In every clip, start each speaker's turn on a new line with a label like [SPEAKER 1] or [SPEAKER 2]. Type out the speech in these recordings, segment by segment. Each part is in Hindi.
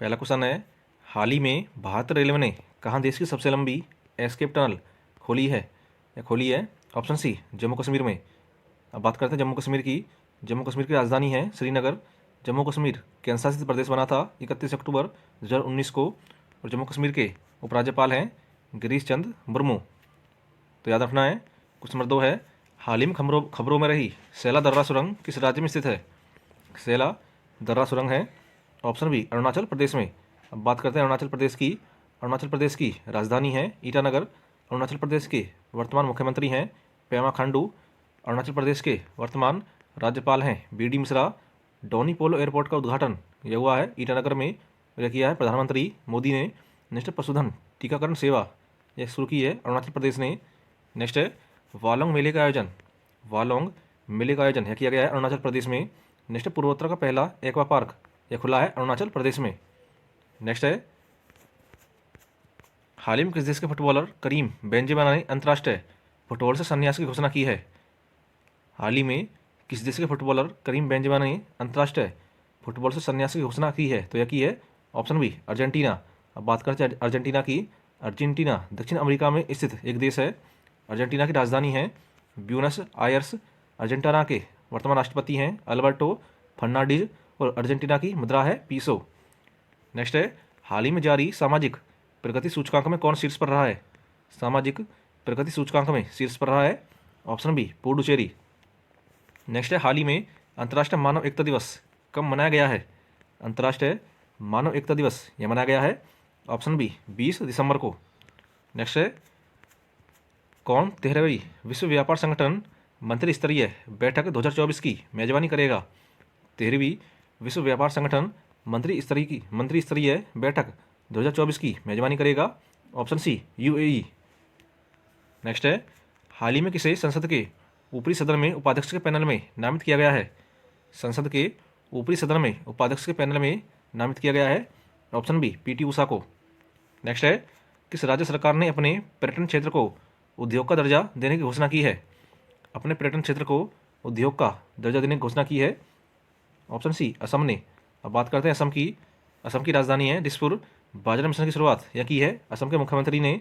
[SPEAKER 1] पहला क्वेश्चन है, हाल ही में भारतीय रेलवे ने कहाँ देश की सबसे लंबी एस्केप टनल खोली है या खोली है? ऑप्शन सी, जम्मू कश्मीर में। अब बात करते हैं जम्मू कश्मीर की। जम्मू कश्मीर की राजधानी है श्रीनगर। जम्मू कश्मीर केंद्र शासित प्रदेश बना था 31 अक्टूबर 2019 को, और जम्मू कश्मीर के उपराज्यपाल हैं गिरीश चंद्र मुर्मू। तो याद रखना है। क्वेश्चन नंबर 2 है, हाल ही में खबरों में रही सैला दर्रा सुरंग किस राज्य में स्थित है? सैला दर्रा सुरंग है ऑप्शन बी, अरुणाचल प्रदेश में। अब बात करते हैं अरुणाचल प्रदेश की। अरुणाचल प्रदेश की राजधानी है ईटानगर। अरुणाचल प्रदेश के वर्तमान मुख्यमंत्री हैं पेमा खांडू। अरुणाचल प्रदेश के वर्तमान राज्यपाल हैं BD मिश्रा। डोनी पोलो एयरपोर्ट का उद्घाटन यह हुआ है ईटानगर में, यह किया है प्रधानमंत्री मोदी ने। नेक्स्ट पशुधन टीकाकरण सेवा यह शुरू की है अरुणाचल प्रदेश ने। नेक्स्ट है वालोंग मेले का आयोजन। वालोंग मेले का आयोजन यह किया गया है अरुणाचल प्रदेश में। नेक्स्ट पूर्वोत्तर का पहला एक्वा पार्क यह खुला है अरुणाचल प्रदेश में। नेक्स्ट है, हाल ही में किस देश के फुटबॉलर करीम बेंजेमा ने अंतर्राष्ट्रीय फुटबॉल से संन्यास की घोषणा की है? हाल ही में किस देश के फुटबॉलर करीम बेंजेमा ने अंतर्राष्ट्रीय फुटबॉल से संन्यास की घोषणा की है? तो यह की है ऑप्शन बी, अर्जेंटीना। अब बात करते हैं अर्जेंटीना की। अर्जेंटीना दक्षिण अमेरिका में स्थित एक देश है। अर्जेंटीना की राजधानी है ब्यूनस आयर्स। अर्जेंटीना के वर्तमान राष्ट्रपति हैं अल्बर्टो फर्नांडीज, और अर्जेंटीना की मुद्रा है पीसो। नेक्स्ट है, हाल ही में जारी सामाजिक प्रगति सूचकांक में कौन शीर्ष पर रहा है? सामाजिक प्रगति सूचकांक में शीर्ष पर रहा है ऑप्शन बी, पुडुचेरी। नेक्स्ट है, हाल ही में अंतर्राष्ट्रीय मानव एकता दिवस कब मनाया गया है? अंतर्राष्ट्रीय मानव एकता दिवस यह मनाया गया है ऑप्शन बी, 20 दिसंबर को। नेक्स्ट है, कौन 13वीं विश्व व्यापार संगठन मंत्री स्तरीय बैठक 2024 की मेजबानी करेगा? 13वीं विश्व व्यापार संगठन मंत्री स्तरीय बैठक 2024 की मेजबानी करेगा ऑप्शन सी, UAE। नेक्स्ट है, हाल ही में किसे संसद के ऊपरी सदन में उपाध्यक्ष के पैनल में नामित किया गया है? संसद के ऊपरी सदन में उपाध्यक्ष के पैनल में नामित किया गया है ऑप्शन बी, PT उषा को। नेक्स्ट है, किस राज्य सरकार ने अपने पर्यटन क्षेत्र को उद्योग का दर्जा देने की घोषणा की है? अपने पर्यटन क्षेत्र को उद्योग का दर्जा देने की घोषणा की है ऑप्शन सी, असम ने। अब बात करते हैं असम की। असम की राजधानी है दिसपुर। बाजरा मिशन की शुरुआत यह की है असम के मुख्यमंत्री ने।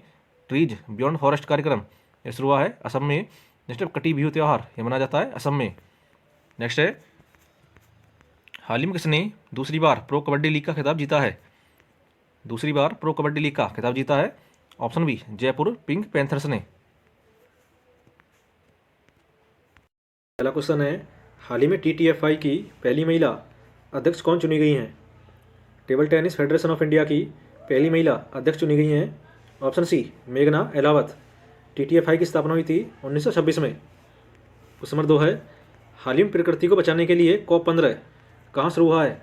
[SPEAKER 1] ट्रीज बियॉन्ड फॉरेस्ट कार्यक्रम यह शुरू हुआ है असम में। नेक्स्ट कटी बिहू त्यौहार यह मनाया जाता है असम में। नेक्स्ट है, हाल ही में किसने दूसरी बार प्रो कबड्डी लीग का खिताब जीता है? दूसरी बार प्रो कबड्डी लीग का खिताब जीता है option B, Jaipur Pink Panthers ने। पहला क्वेश्चन है, हाल ही में TTFI की पहली महिला अध्यक्ष कौन चुनी गई हैं? Table tennis federation of India की पहली महिला अध्यक्ष चुनी गई हैं ऑप्शन सी, मेघना अहलावत। TTFI की स्थापना हुई थी 1926 में। क्वेश्चन नंबर 2 है, हाल ही में प्रकृति को बचाने के लिए COP15 कहाँ शुरू हुआ है?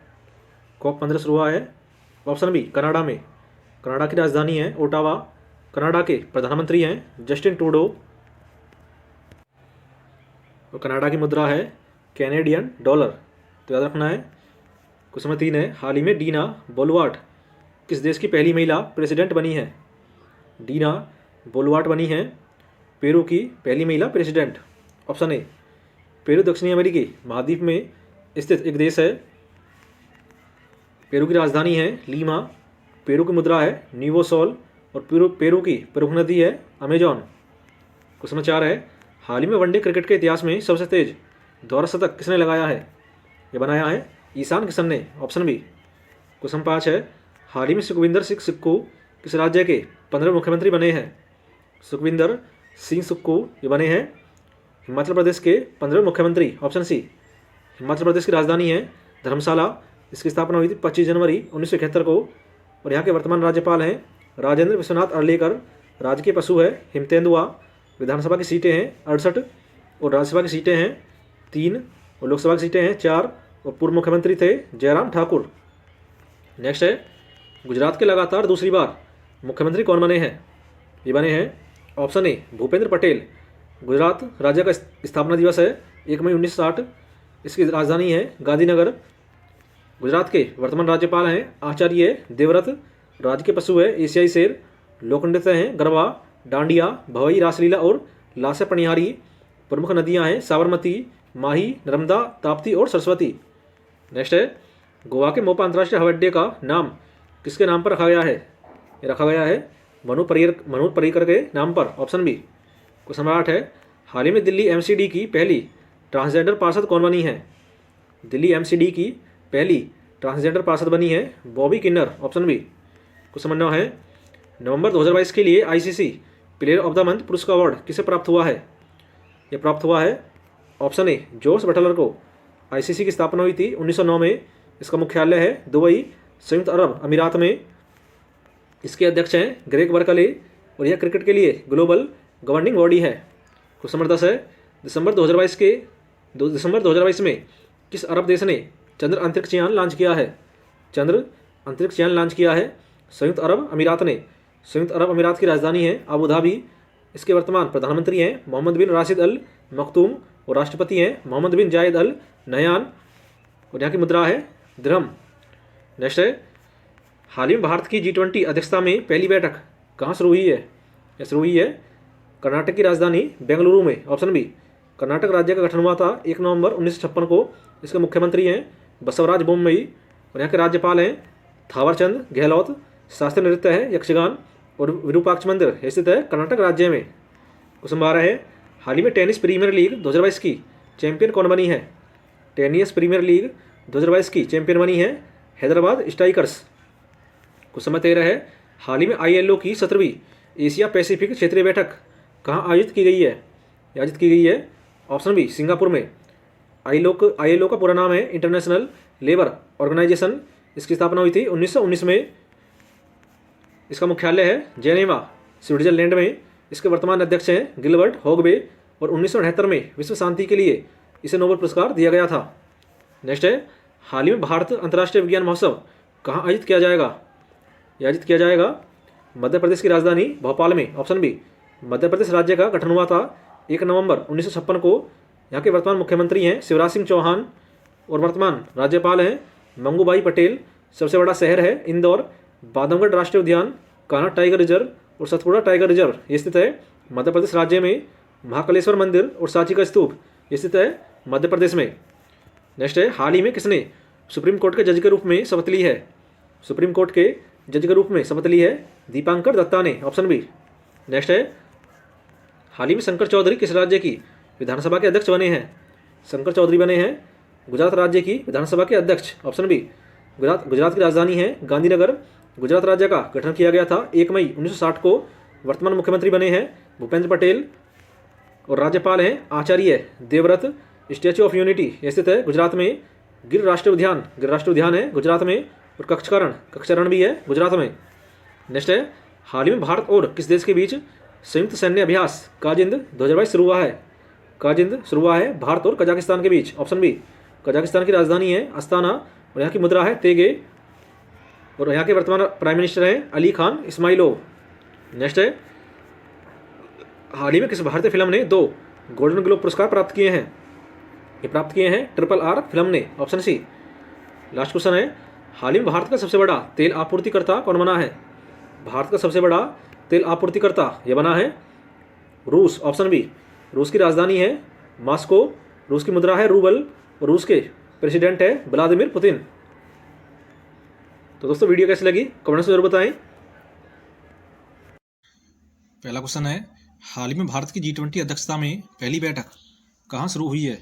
[SPEAKER 1] COP15 शुरू हुआ है ऑप्शन बी, कनाडा में। कनाडा की राजधानी है ओटावा। कनाडा के प्रधानमंत्री हैं जस्टिन ट्रूडो, और कनाडा की मुद्रा है कैनेडियन डॉलर। तो याद रखना है। क्वेश्चन नंबर 3 है, हाल ही में डीना बोलवार्ट किस देश की पहली महिला प्रेसिडेंट बनी है? डीना बोलवार्ट बनी है पेरू की पहली महिला प्रेसिडेंट ऑप्शन ए। पेरू दक्षिणी अमेरिकी महाद्वीप में स्थित एक देश है। पेरू की राजधानी है लीमा। पेरू की मुद्रा है न्यूवोसोल, और पेरू की प्रमुख नदी है अमेजॉन। क्वेश्चन नंबर 4 है, हाल ही में वनडे क्रिकेट के इतिहास में सबसे तेज दोहरा शतक किसने लगाया है? ये बनाया है ईशान किशन ने ऑप्शन बी। क्वेश्चन 5 है, हाल ही में सुखविंदर सिंह सुक्खू किस राज्य के 15वें मुख्यमंत्री बने हैं? सुखविंदर सिंह सुक्खू ये बने हैं हिमाचल प्रदेश के 15वें मुख्यमंत्री ऑप्शन सी। हिमाचल प्रदेश की राजधानी है धर्मशाला। इसकी स्थापना हुई थी 25 जनवरी 1971 को, और यहाँ के वर्तमान राज्यपाल हैं राजेंद्र विश्वनाथ अर्लेकर। राजकीय पशु है हिमतेंदुआ। विधानसभा की सीटें हैं 68, और राज्यसभा की सीटें हैं 3, और लोकसभा की सीटें हैं 4, और पूर्व मुख्यमंत्री थे जयराम ठाकुर। नेक्स्ट है, गुजरात के लगातार दूसरी बार मुख्यमंत्री कौन बने हैं? ये बने हैं ऑप्शन ए, भूपेंद्र पटेल। गुजरात राज्य का स्थापना दिवस है 1 मई 1960। इसकी राजधानी है गांधीनगर। गुजरात के वर्तमान राज्यपाल हैं आचार्य देवव्रत। राज्य के पशु है एशियाई शेर। लोक नृत्य हैं गरबा, डांडिया, भवई रासलीला और लासे पनिहारी। प्रमुख नदियां हैं साबरमती, माही, नर्मदा, ताप्ती और सरस्वती। नेक्स्ट है, गोवा के मोपा अंतर्राष्ट्रीय हवाई अड्डे का नाम किसके नाम पर रखा गया है? ये रखा गया है मनु पर्रिकर के नाम पर, ऑप्शन बी। क्वेश्चन नंबर 8 है, हाल ही में दिल्ली एमसीडी की पहली ट्रांसजेंडर पार्षद कौन बनी है? दिल्ली एमसीडी की पहली ट्रांसजेंडर पार्षद बनी है बॉबी किन्नर, ऑप्शन बी। क्वेश्चन नंबर 9 है, नवंबर 2022 के लिए ICC player of the month पुरस्कार अवार्ड किसे प्राप्त हुआ है? यह प्राप्त हुआ है ऑप्शन ए जोस बटलर को। आईसीसी की स्थापना हुई थी 1909 में। इसका मुख्यालय है दुबई, संयुक्त अरब अमीरात में। इसके अध्यक्ष हैं ग्रेग बर्कले और यह क्रिकेट के लिए ग्लोबल गवर्निंग बॉडी है। क्वेश्चन नंबर 10 है, दिसंबर 2022 में किस अरब देश ने चंद्र अंतरिक्ष यान लॉन्च किया है? चंद्र अंतरिक्ष यान लॉन्च किया है संयुक्त अरब अमीरात ने। संयुक्त अरब अमीरात की राजधानी है अबू धाबी। इसके वर्तमान प्रधानमंत्री हैं मोहम्मद बिन राशिद अल मखतूम और राष्ट्रपति हैं मोहम्मद बिन जायद अल नहयान और यहाँ की मुद्रा है दिरहम। नेक्स्ट है, हाल ही में भारत की G20 अध्यक्षता में पहली बैठक कहाँ शुरू हुई है? यह शुरू हुई है कर्नाटक की राजधानी बेंगलुरु में, ऑप्शन बी। कर्नाटक राज्य का गठन हुआ था 1 नवंबर 1956 को। इसके मुख्यमंत्री हैं बसवराज बोम्मई और यहाँ के राज्यपाल हैं थावरचंद गहलोत। शास्त्रीय नृत्य है यक्षगान और विरूपाक्ष मंदिर स्थित है कर्नाटक राज्य में। क्वेश्चन 12 है, हाल ही में टेनिस प्रीमियर लीग 2022 की चैंपियन कौन बनी है? टेनिस प्रीमियर लीग 2022 की चैंपियन बनी है हैदराबाद स्ट्राइकर्स। क्वेश्चन नंबर 13 है, हाल ही में ILO की 17वीं एशिया पैसिफिक क्षेत्रीय बैठक कहाँ आयोजित की गई है? आयोजित की गई है ऑप्शन बी सिंगापुर में। ILO का पूरा नाम है इंटरनेशनल लेबर ऑर्गेनाइजेशन। इसकी स्थापना हुई थी 1919 में। इसका मुख्यालय है जेनेवा, स्विट्जरलैंड में। इसके वर्तमान अध्यक्ष हैं गिलबर्ट हॉगबे और 1978 में विश्व शांति के लिए इसे नोबेल पुरस्कार दिया गया था। नेक्स्ट है, हाल ही में भारत अंतर्राष्ट्रीय विज्ञान महोत्सव कहाँ आयोजित किया जाएगा? यह आयोजित किया जाएगा मध्य प्रदेश की राजधानी भोपाल में, ऑप्शन बी। मध्य प्रदेश राज्य का गठन हुआ था 1 नवंबर 1956 को। यहाँ के वर्तमान मुख्यमंत्री हैं शिवराज सिंह चौहान और वर्तमान राज्यपाल हैं मंगूभाई पटेल। सबसे बड़ा शहर है इंदौर। बांधवगढ़ राष्ट्रीय उद्यान, कान्हा टाइगर रिजर्व और सतपुड़ा टाइगर रिजर्व ये स्थित है मध्य प्रदेश राज्य में। महाकालेश्वर मंदिर और सांची का स्तूप ये स्थित है मध्य प्रदेश में। नेक्स्ट है, हाल ही में किसने सुप्रीम कोर्ट के जज के रूप में शपथ ली है? सुप्रीम कोर्ट के जज के रूप में शपथ ली है दीपांकर दत्ता ने, ऑप्शन बी। नेक्स्ट है, हाल ही में शंकर चौधरी किस राज्य की विधानसभा के अध्यक्ष बने हैं? शंकर चौधरी बने हैं गुजरात राज्य की विधानसभा के अध्यक्ष, ऑप्शन बी। गुजरात की राजधानी है गांधीनगर। गुजरात राज्य का गठन किया गया था 1 मई 1960 को। वर्तमान मुख्यमंत्री बने हैं भूपेंद्र पटेल और राज्यपाल हैं Acharya Devvrat. Statue of unity स्थित है गुजरात में। गिर राष्ट्रीय उद्यान है गुजरात में और कक्षरण भी है गुजरात में। नेक्स्ट है, हाल ही में भारत और किस देश के बीच संयुक्त सैन्य अभ्यास काजिंद 2022 शुरू हुआ है? काजिंद शुरू हुआ है भारत और कजाकिस्तान के बीच, ऑप्शन बी। कजाकिस्तान की राजधानी है अस्ताना और यहाँ की मुद्रा है तेगे और यहाँ के वर्तमान प्राइम मिनिस्टर हैं अली खान इस्माइलोव। नेक्स्ट है, हाल ही में किस भारतीय फिल्म ने 2 गोल्डन ग्लोब पुरस्कार प्राप्त किए हैं? ये प्राप्त किए हैं RRR फिल्म ने, ऑप्शन सी। लास्ट क्वेश्चन है, हाल ही में भारत का सबसे बड़ा तेल आपूर्तिकर्ता कौन बना है? भारत का सबसे बड़ा तेल आपूर्तिकर्ता यह बना है रूस, ऑप्शन बी। रूस की राजधानी है मॉस्को। रूस की मुद्रा है रूबल और रूस के प्रेसिडेंट है व्लादिमीर पुतिन। तो दोस्तों वीडियो कैसी लगी कमेंट्स में जरूर बताएं। पहला क्वेश्चन है, हाल ही में भारत की G20 अध्यक्षता में पहली बैठक कहाँ शुरू हुई है?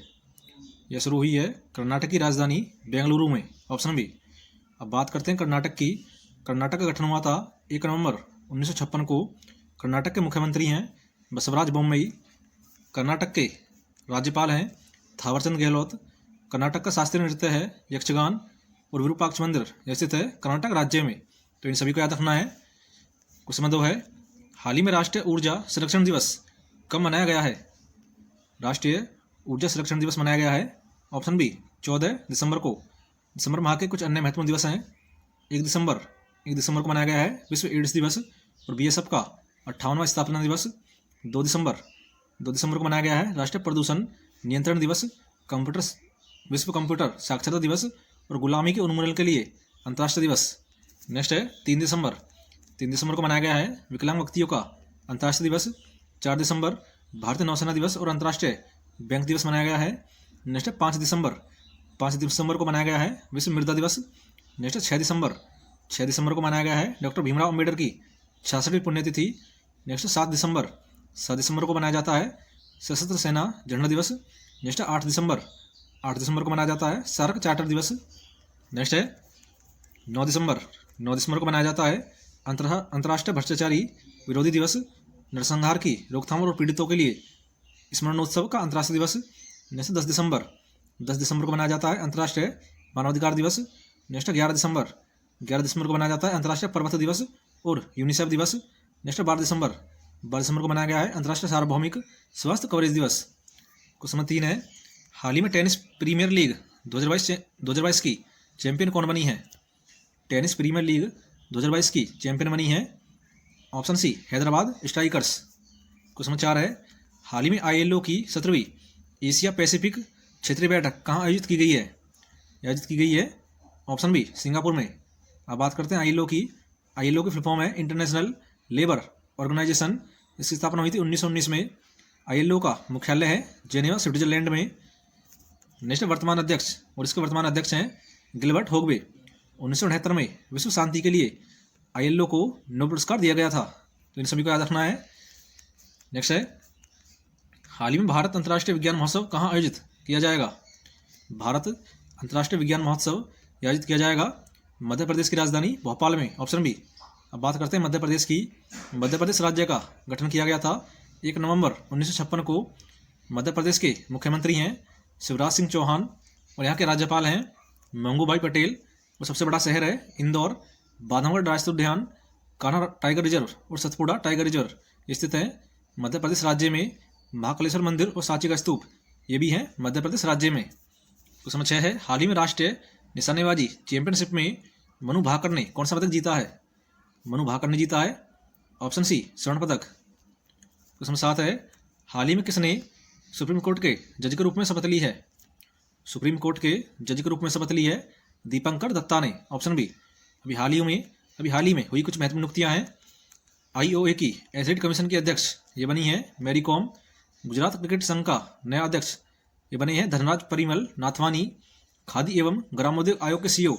[SPEAKER 1] यह शुरू हुई है कर्नाटक की राजधानी बेंगलुरु में, ऑप्शन बी। अब बात करते हैं कर्नाटक की। कर्नाटक का गठन हुआ था 1 नवंबर 1956 को। कर्नाटक के मुख्यमंत्री हैं बसवराज बोम्मई। कर्नाटक के राज्यपाल हैं थावरचंद गहलोत। कर्नाटक का शास्त्रीय नृत्य है यक्षगान और विरूपाक्ष मंदिर स्थित है कर्नाटक राज्य में। तो इन सभी को याद रखना है। क्वेश्चन नंबर 2 है, हाल ही में राष्ट्रीय ऊर्जा संरक्षण दिवस कब मनाया गया है? राष्ट्रीय ऊर्जा संरक्षण दिवस मनाया गया है, ऑप्शन बी 14 दिसंबर को। दिसंबर माह के कुछ अन्य महत्वपूर्ण दिवस हैं। 1 दिसंबर को मनाया गया है विश्व एड्स दिवस और BSF का 58वां स्थापना दिवस। 2 दिसंबर को मनाया गया है राष्ट्रीय प्रदूषण नियंत्रण दिवस, विश्व कंप्यूटर साक्षरता दिवस और गुलामी के उन्मूलन के लिए अंतर्राष्ट्रीय दिवस। नेक्स्ट है 3 दिसंबर को मनाया गया है विकलांग व्यक्तियों का अंतर्राष्ट्रीय दिवस। 4 दिसंबर भारतीय नौसेना दिवस और अंतर्राष्ट्रीय बैंक दिवस मनाया गया है। नेक्स्ट है 5 दिसंबर को मनाया गया है विश्व मृदा दिवस। नेक्स्ट है 6
[SPEAKER 2] 6 दिसंबर को मनाया गया है डॉक्टर भीमराव अम्बेडकर की 66वीं पुण्यतिथि। नेक्स्ट 7 दिसंबर को मनाया जाता है सशस्त्र सेना झंडा दिवस। नेक्स्ट 8 दिसंबर को मनाया जाता है सार्क चार्टर दिवस। नेक्स्ट है 9 दिसंबर को मनाया जाता है अंतर्राष्ट्रीय भ्रष्टाचारी विरोधी दिवस। नरसंहार की रोकथाम और पीड़ितों के लिए स्मरणोत्सव का अंतर्राष्ट्रीय दिवस। नेक्स्ट 10 दिसंबर को मनाया जाता है अंतर्राष्ट्रीय मानवाधिकार दिवस। नेक्स्ट 11 दिसंबर को मनाया जाता है अंतर्राष्ट्रीय पर्वत दिवस और यूनिसेफ दिवस। नेक्स्ट 12 दिसंबर को मनाया गया है अंतर्राष्ट्रीय सार्वभौमिक स्वास्थ्य कवरेज दिवस। क्वेश्चन नंबर 3 है, हाल ही में टेनिस प्रीमियर लीग 2022 की चैंपियन कौन बनी है? टेनिस प्रीमियर लीग 2022 की चैंपियन बनी है option C Hyderabad Strikers. Question number 4 है, हाल ही में ILO की 17वीं एशिया पैसिफिक क्षेत्रीय बैठक कहाँ आयोजित की गई है? ऑप्शन बी सिंगापुर में। अब बात करते हैं ILO की फुल फॉर्म है इंटरनेशनल लेबर ऑर्गेनाइजेशन। इसकी स्थापना हुई थी 1919 में। ILO का मुख्यालय है जेनेवा स्विट्जरलैंड में। नेक्स्ट वर्तमान अध्यक्ष, और इसके वर्तमान अध्यक्ष हैं गिलबर्ट होगवे। 1978 में विश्व शांति के लिए ILO को नोबेल पुरस्कार दिया गया था, तो इन सभी को याद रखना है। नेक्स्ट है, हाल ही में भारत अंतर्राष्ट्रीय विज्ञान महोत्सव कहाँ आयोजित किया जाएगा? भारत अंतर्राष्ट्रीय विज्ञान महोत्सव आयोजित किया जाएगा मध्य प्रदेश की राजधानी भोपाल में, ऑप्शन बी। अब बात करते हैं मध्य प्रदेश की। मध्य प्रदेश राज्य का गठन किया गया था 1 नवंबर 1956 को। मध्य प्रदेश के मुख्यमंत्री हैं शिवराज सिंह चौहान और यहाँ के राज्यपाल हैं मंगू भाई पटेल। और सबसे बड़ा शहर है इंदौर। बांधवगढ़ राष्ट्रीय उद्यान, कान्हा टाइगर रिजर्व और सतपुड़ा टाइगर रिजर्व स्थित है मध्य प्रदेश राज्य में। महाकालेश्वर मंदिर और सांची का स्तूप ये भी है मध्य प्रदेश राज्य में। क्वेश्चन नंबर 6 है, हाल ही में राष्ट्रीय निशानेबाजी चैंपियनशिप में मनु भाकर ने कौन सा पदक जीता है? मनु भाकर ने जीता है ऑप्शन सी स्वर्ण पदक। क्वेश्चन नंबर 7 है, हाल ही में किसने सुप्रीम कोर्ट के जज के रूप में शपथ ली है? सुप्रीम कोर्ट के जज के रूप में शपथ ली है दीपंकर दत्ता ने, ऑप्शन बी। अभी हाल ही में हुई कुछ महत्वपूर्ण नियुक्तियां हैं। IOA की एथलीट कमीशन की अध्यक्ष ये बनी है मैरी कॉम। गुजरात क्रिकेट संघ का नया अध्यक्ष ये बने हैं धनराज परिमल नाथवानी। खादी एवं ग्रामोद्योग आयोग के CEO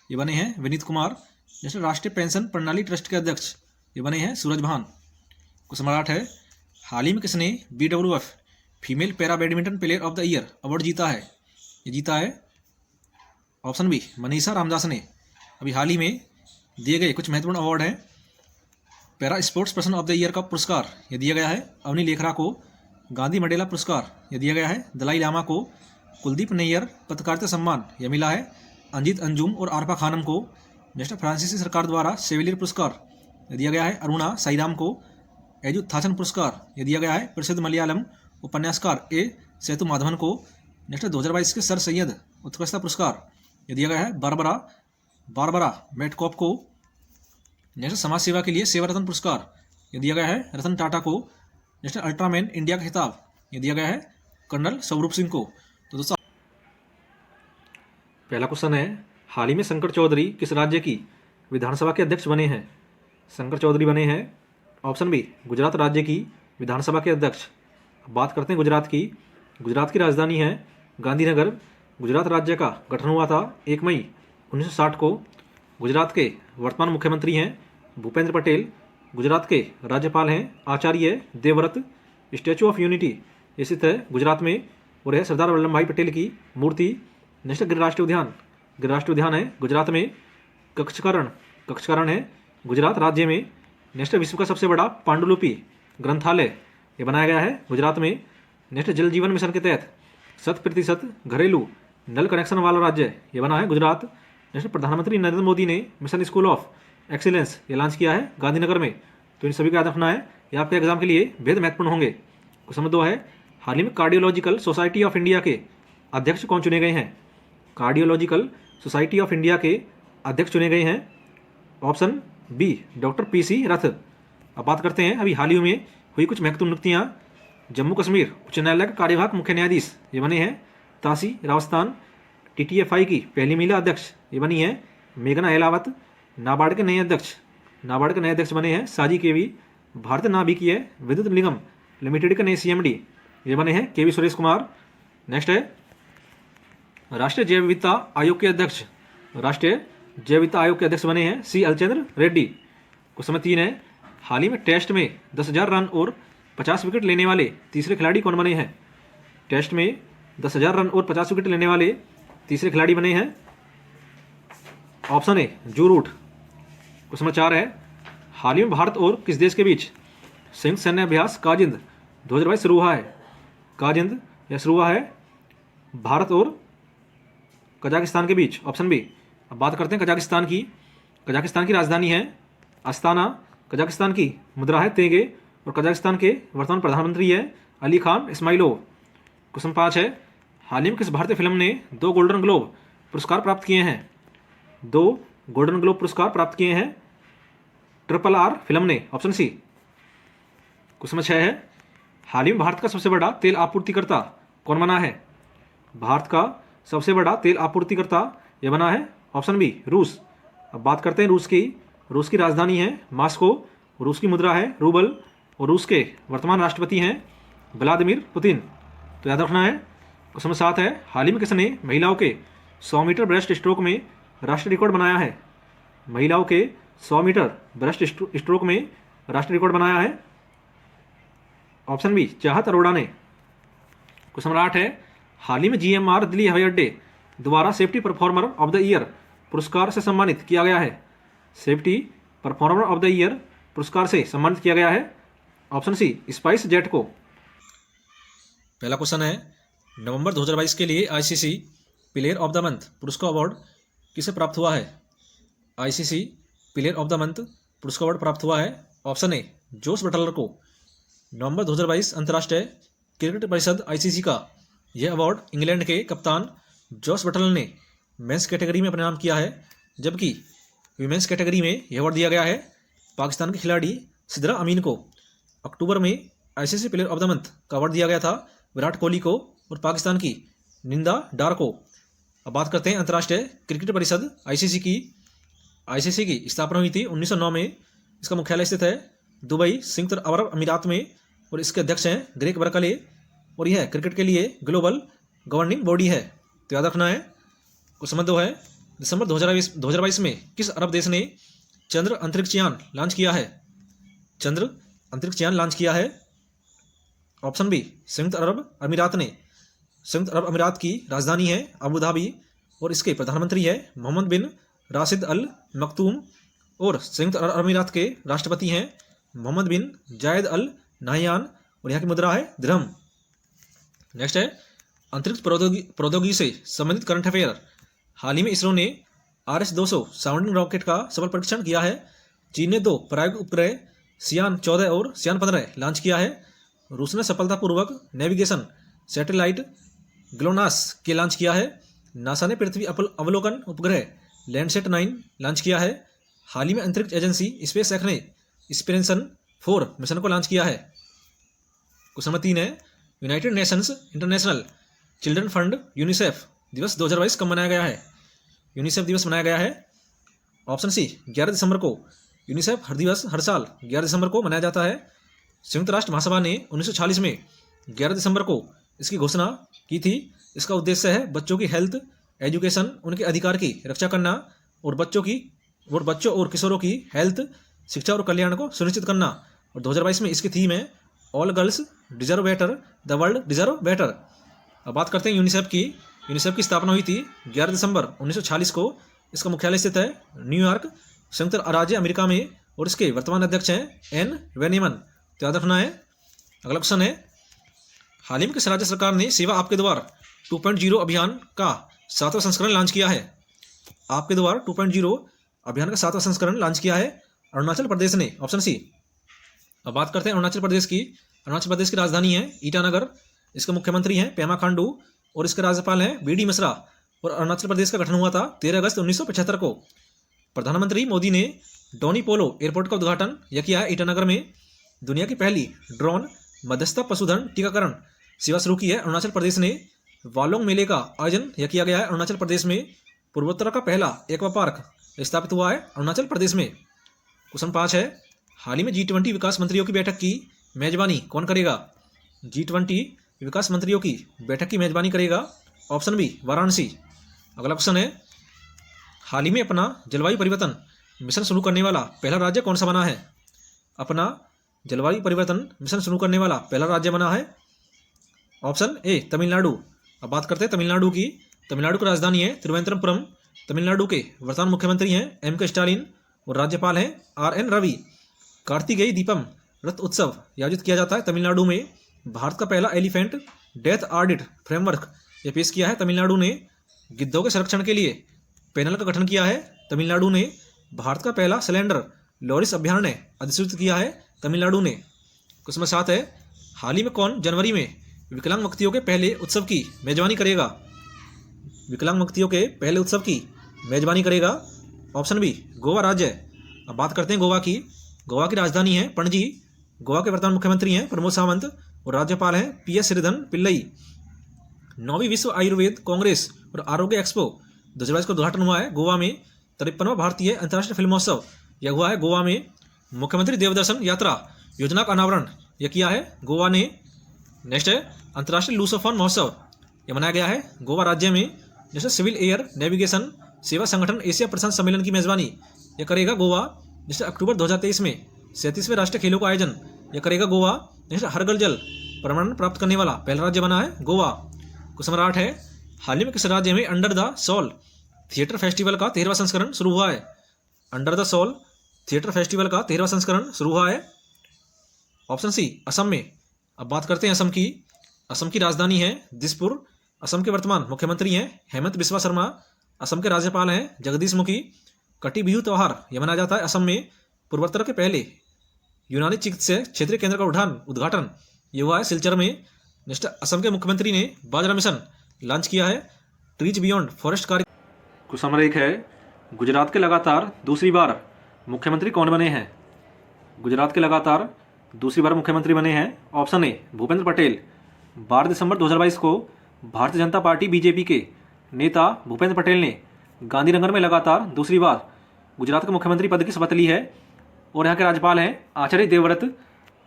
[SPEAKER 2] ये बने हैं विनीत कुमार। जैसे राष्ट्रीय पेंशन प्रणाली ट्रस्ट के अध्यक्ष ये बने हैं सूरज भान। क्वेश्चन नंबर 8 है, हाल ही में किसने BWF female para badminton player of the year award जीता है? ये जीता है ऑप्शन बी मनीषा रामदास ने। अभी हाल ही में दिए गए कुछ महत्वपूर्ण अवार्ड हैं। Para sports person of the year का पुरस्कार ये दिया गया है अवनी लेखरा को। गांधी मंडेला पुरस्कार ये दिया गया है दलाई लामा को। कुलदीप नैयर पत्रकारिता सम्मान यह मिला है अंजित अंजुम और आरफा खानम को। नेक्स्ट फ्रांसीसी सरकार द्वारा सेविलियर पुरस्कार ये दिया गया है अरुणा साईराम को। एजु थाचन पुरस्कार ये दिया गया है प्रसिद्ध मलयालम उपन्यासकार A सेतु माधवन को। नेक्स्ट 2022 के सर सैयद उत्कृष्टता पुरस्कार ये दिया गया है बारबरा मेटकॉप को। नेक्स्ट समाज सेवा के लिए सेवा रत्न पुरस्कार ये दिया गया है रतन टाटा को। नेक्स्ट अल्ट्रामैन इंडिया का खिताब ये दिया गया है कर्नल स्वरूप सिंह को। तो दोस्तों
[SPEAKER 1] पहला क्वेश्चन है, हाल ही में शंकर चौधरी किस राज्य की विधानसभा के अध्यक्ष बने हैं? शंकर चौधरी बने हैं ऑप्शन बी गुजरात राज्य की विधानसभा के अध्यक्ष। बात करते हैं गुजरात की। गुजरात की राजधानी है गांधीनगर। गुजरात राज्य का गठन हुआ था 1 मई 1960 को। गुजरात के वर्तमान मुख्यमंत्री हैं भूपेंद्र पटेल। गुजरात के राज्यपाल हैं Acharya Devvrat. Statue of unity स्थित है गुजरात में और है सरदार वल्लभ भाई पटेल की मूर्ति। नेक्स्ट गिर राष्ट्रीय उद्यान है गुजरात में। कक्षकरण है गुजरात राज्य में। नेक्स्ट विश्व का सबसे बड़ा पांडुलिपि ग्रंथालय ये बनाया गया है गुजरात में। नेक्स्ट जल जीवन मिशन के तहत 100% घरेलू नल कनेक्शन वाला राज्य ये बना है गुजरात। नेक्स्ट प्रधानमंत्री नरेंद्र मोदी ने मिशन स्कूल ऑफ एक्सीलेंस ये लॉन्च किया है गांधीनगर में। तो इन सभी को याद रखना है, ये आपके एग्जाम के लिए बेहद महत्वपूर्ण होंगे। क्वेश्चन नंबर 2 है, हाल ही में कार्डियोलॉजिकल सोसाइटी ऑफ इंडिया के अध्यक्ष कौन चुने गए हैं? कार्डियोलॉजिकल सोसाइटी ऑफ इंडिया के अध्यक्ष चुने गए हैं ऑप्शन बी डॉक्टर PC रथ। अब बात करते हैं अभी हाल ही में हुई कुछ महत्वपूर्ण नियुक्तियाँ। जम्मू कश्मीर उच्च न्यायालय के कार्यवाहक मुख्य न्यायाधीश ये बने हैं तासी रावस्तान। TTFI की पहली महिला अध्यक्ष ये बनी है मेघना अहलावत। नाबार्ड के नए अध्यक्ष बने हैं साजी KV। भारतीय नाभिकीय विद्युत निगम लिमिटेड के नए CMD ये बने हैं KV सुरेश कुमार। नेक्स्ट है राष्ट्रीय जैव विविधता आयोग के अध्यक्ष। राष्ट्रीय जैव वित्त आयोग के अध्यक्ष बने हैं सी अलचंद्र रेड्डी। क्वेश्चन नंबर 3 है, हाल ही में टेस्ट में 10,000 रन और 50 विकेट लेने वाले तीसरे खिलाड़ी कौन बने हैं? टेस्ट में 10,000 रन और 50 विकेट लेने वाले तीसरे खिलाड़ी बने हैं। ऑप्शन ए जो रूट। क्वेश्चन नंबर 4 है, हाल ही में भारत और किस देश के बीच संयुक्त सैन्य अभ्यास काजिंद 2022 शुरू हुआ है? काजिंद यह शुरू हुआ है भारत और कजाकिस्तान के बीच। Option B. अब बात करते हैं कजाकिस्तान की। कजाकिस्तान की राजधानी है अस्ताना, कजाकिस्तान की मुद्रा है तेंगे और कजाकिस्तान के वर्तमान प्रधानमंत्री है अली खान इस्माइलोव। क्वेश्चन 5 है, हाल ही में किस भारतीय फिल्म ने 2 गोल्डन ग्लोब पुरस्कार प्राप्त किए हैं? 2 गोल्डन ग्लोब पुरस्कार प्राप्त किए हैं RRR फिल्म ने। Option C. क्वेश्चन 6 है, हाल ही में भारत का सबसे बड़ा तेल आपूर्तिकर्ता कौन बना है? भारत का सबसे बड़ा तेल आपूर्तिकर्ता यह बना है ऑप्शन बी रूस। अब बात करते हैं रूस की। रूस की राजधानी है मॉस्को, रूस की मुद्रा है रूबल और रूस के वर्तमान राष्ट्रपति हैं व्लादिमीर पुतिन। तो याद रखना है। क्वेश्चन 7 है, हाल ही में किसने महिलाओं के 100 मीटर ब्रेस्ट स्ट्रोक में राष्ट्रीय रिकॉर्ड बनाया है? महिलाओं के 100 मीटर ब्रेस्ट स्ट्रोक में राष्ट्रीय रिकॉर्ड बनाया है। ऑप्शन बी चाहत अरोड़ा ने। क्वेश्चन नंबर 8 है, हाल ही में GMR दिल्ली हवाई अड्डे द्वारा safety performer of the year पुरस्कार से सम्मानित किया गया है। Safety performer of the year पुरस्कार से सम्मानित किया गया है। ऑप्शन सी स्पाइस जेट को।
[SPEAKER 2] पहला क्वेश्चन है, नवंबर 2022 के लिए ICC player of the month पुरस्कार अवार्ड किसे प्राप्त हुआ है? ICC player of the month पुरस्कार अवार्ड प्राप्त हुआ है ऑप्शन ए जोस बटलर को। नवंबर 2022 अंतर्राष्ट्रीय क्रिकेट परिषद ICC का यह अवार्ड इंग्लैंड के कप्तान जोस बटलर ने मेंस कैटेगरी में अपने नाम किया है, जबकि वीमेंस कैटेगरी में यह अवार्ड दिया गया है पाकिस्तान के खिलाड़ी सिद्रा अमीन को। अक्टूबर में ICC player of the month का अवार्ड दिया गया था विराट कोहली को और पाकिस्तान की निंदा डार को। अब बात करते हैं अंतर्राष्ट्रीय क्रिकेट परिषद ICC की। ICC की स्थापना हुई थी 1909 में। इसका मुख्यालय स्थित है दुबई संयुक्त अरब अमीरात में और इसके अध्यक्ष हैं ग्रेग बर्कले और यह क्रिकेट के लिए ग्लोबल गवर्निंग बॉडी है। तो याद रखना है। क्वेश्चन नंबर 2 है, दिसंबर 2022 में किस अरब देश ने चंद्र अंतरिक्ष यान लॉन्च किया है? चंद्र अंतरिक्ष यान लॉन्च किया है ऑप्शन बी संयुक्त अरब अमीरात ने। संयुक्त अरब अमीरात की राजधानी है अबू धाबी और इसके प्रधानमंत्री है मोहम्मद बिन राशिद अल मखतूम और संयुक्त अरब अमीरात के राष्ट्रपति हैं मोहम्मद बिन जायद अल नाहयान और यहाँ की मुद्रा है दिरहम। नेक्स्ट है, अंतरिक्ष प्रौद्योगिकी से संबंधित करंट अफेयर। हाल ही में इसरो ने RS-200 साउंडिंग रॉकेट का सफल परीक्षण किया है। चीन ने 2 प्रायोगिक उपग्रह सियान 14 और सियान 15 लॉन्च किया है। रूस ने सफलतापूर्वक नेविगेशन सैटेलाइट ग्लोनास के लॉन्च किया है। नासा ने पृथ्वी अवलोकन उपग्रह लैंडसेट 9 लॉन्च किया है। हाल ही में अंतरिक्ष एजेंसी स्पेस एक्स ने इंस्पिरेशन 4 मिशन को लॉन्च किया है। क्वेश्चन नंबर 3 है, United Nations international children fund UNICEF दिवस 2022 कब मनाया गया है? यूनिसेफ दिवस मनाया गया है ऑप्शन सी 11 दिसंबर को। यूनिसेफ हर साल 11 दिसंबर को मनाया जाता है। संयुक्त राष्ट्र महासभा ने 1946 में 11 दिसंबर को इसकी घोषणा की थी। इसका उद्देश्य है बच्चों की हेल्थ एजुकेशन, उनके अधिकार की रक्षा करना और बच्चों और किशोरों की हेल्थ, शिक्षा और कल्याण को सुनिश्चित करना। और 2022 में इसकी थीम है all girls deserve better, the world deserve better. अब बात करते हैं यूनिसेफ की। यूनिसेफ की स्थापना हुई थी 11 दिसंबर 1946 को। इसका मुख्यालय स्थित है न्यूयॉर्क, संयुक्त राज्य अमेरिका में और इसके वर्तमान अध्यक्ष हैं एन वेनेमन। तो याद रखना है। अगला क्वेश्चन है, हाल ही में किस राज्य सरकार ने सेवा आपके द्वार 2.0 अभियान का 7वां संस्करण लॉन्च किया है? आपके द्वार 2.0 अभियान का 7वां संस्करण लॉन्च किया है अरुणाचल प्रदेश ने। Option C. अब बात करते हैं अरुणाचल प्रदेश की। अरुणाचल प्रदेश की राजधानी है ईटानगर। इसके मुख्यमंत्री हैं पेमा खांडू और इसके राज्यपाल हैं BD मिश्रा। और अरुणाचल प्रदेश का गठन हुआ था 13 अगस्त 1975 को। प्रधानमंत्री मोदी ने डोनी पोलो एयरपोर्ट का उद्घाटन यह किया है ईटानगर में। दुनिया की पहली ड्रोन मध्यस्थ पशुधन टीकाकरण सेवा शुरू की है अरुणाचल प्रदेश ने। वालोंग मेले का आयोजन यह किया गया है अरुणाचल प्रदेश में। पूर्वोत्तर का पहला एक्वा पार्क स्थापित हुआ है अरुणाचल प्रदेश में। क्वेश्चन 5 है, हाल ही में G20 विकास मंत्रियों की बैठक की मेजबानी कौन करेगा? G20 विकास मंत्रियों की बैठक की मेजबानी करेगा ऑप्शन बी वाराणसी। अगला क्वेश्चन है, हाल ही में अपना जलवायु परिवर्तन मिशन शुरू करने वाला पहला राज्य कौन सा बना है? अपना जलवायु परिवर्तन मिशन शुरू करने वाला पहला राज्य बना है ऑप्शन ए तमिलनाडु। अब बात करते हैं तमिलनाडु की। तमिलनाडु की राजधानी है तिरुवनंतपुरम। तमिलनाडु के वर्तमान मुख्यमंत्री हैं M.K. स्टालिन और राज्यपाल हैं R.N. रवि। कार्तिकेय दीपम रथ उत्सव आयोजित किया जाता है तमिलनाडु में। भारत का पहला एलिफेंट डेथ ऑडिट फ्रेमवर्क ये पेश किया है तमिलनाडु ने। गिद्धों के संरक्षण के लिए पैनल का गठन किया है तमिलनाडु ने। भारत का पहला सिलेंडर लॉरिस अभ्यारण्य अधिसूचित किया है तमिलनाडु ने। क्वेश्चन नंबर 7 है, हाल ही में कौन जनवरी में विकलांग व्यक्तियों के पहले उत्सव की मेजबानी करेगा? विकलांग व्यक्तियों के पहले उत्सव की मेजबानी करेगा ऑप्शन बी गोवा राज्य। अब बात करते हैं गोवा की। गोवा की राजधानी है पणजी। गोवा के वर्तमान मुख्यमंत्री हैं प्रमोद सावंत और राज्यपाल हैं PS श्रीधरन पिल्लई। 9वीं विश्व आयुर्वेद कांग्रेस और आरोग्य एक्सपो 2022 का उद्घाटन हुआ है गोवा में। 53वां भारतीय अंतर्राष्ट्रीय फिल्म महोत्सव यह हुआ है गोवा में। मुख्यमंत्री देवदर्शन यात्रा योजना का अनावरण यह किया है गोवा ने। नेक्स्ट है अंतर्राष्ट्रीय लूसोफोन महोत्सव यह मनाया गया है गोवा राज्य में। नेक्स्ट सिविल एयर नेविगेशन सेवा संगठन एशिया प्रशांत सम्मेलन की मेजबानी यह करेगा गोवा। नेक्स्ट अक्टूबर 2023 में 37वें राष्ट्रीय खेलों का आयोजन यह करेगा गोवा। नेक्स्ट हरगल जल प्रमाणन प्राप्त करने वाला पहला राज्य बना है गोवा। क्वेश्चन नंबर 8 है, हाल ही में किस राज्य में under the Sal theatre festival का 13वां संस्करण शुरू हुआ है? Under the Sal theatre festival का 13वां संस्करण शुरू हुआ है ऑप्शन सी असम में। अब बात करते हैं असम की। असम की राजधानी है दिसपुर। असम के वर्तमान मुख्यमंत्री हैं हेमंत बिस्वा शर्मा। असम के राज्यपाल हैं जगदीश मुखी। कटी बिहू त्यौहार यह मनाया जाता है असम में। पूर्वोत्तर के पहले यूनानी चिकित्सा क्षेत्रीय केंद्र का उद्घाटन ये हुआ है सिलचर में। नेक्स्ट असम के मुख्यमंत्री ने बाजरा मिशन लॉन्च किया है। ट्रीज बियॉन्ड फॉरेस्ट कार्य।
[SPEAKER 1] क्वेश्चन नंबर 1 है, गुजरात के लगातार दूसरी बार मुख्यमंत्री कौन बने हैं? गुजरात के लगातार दूसरी बार मुख्यमंत्री बने हैं ऑप्शन ए भूपेंद्र पटेल। 12 दिसंबर 2022 को भारतीय जनता पार्टी BJP के नेता भूपेंद्र पटेल ने गांधीनगर में लगातार दूसरी बार गुजरात के मुख्यमंत्री पद की शपथ ली है और यहाँ के राज्यपाल हैं आचार्य देवव्रत।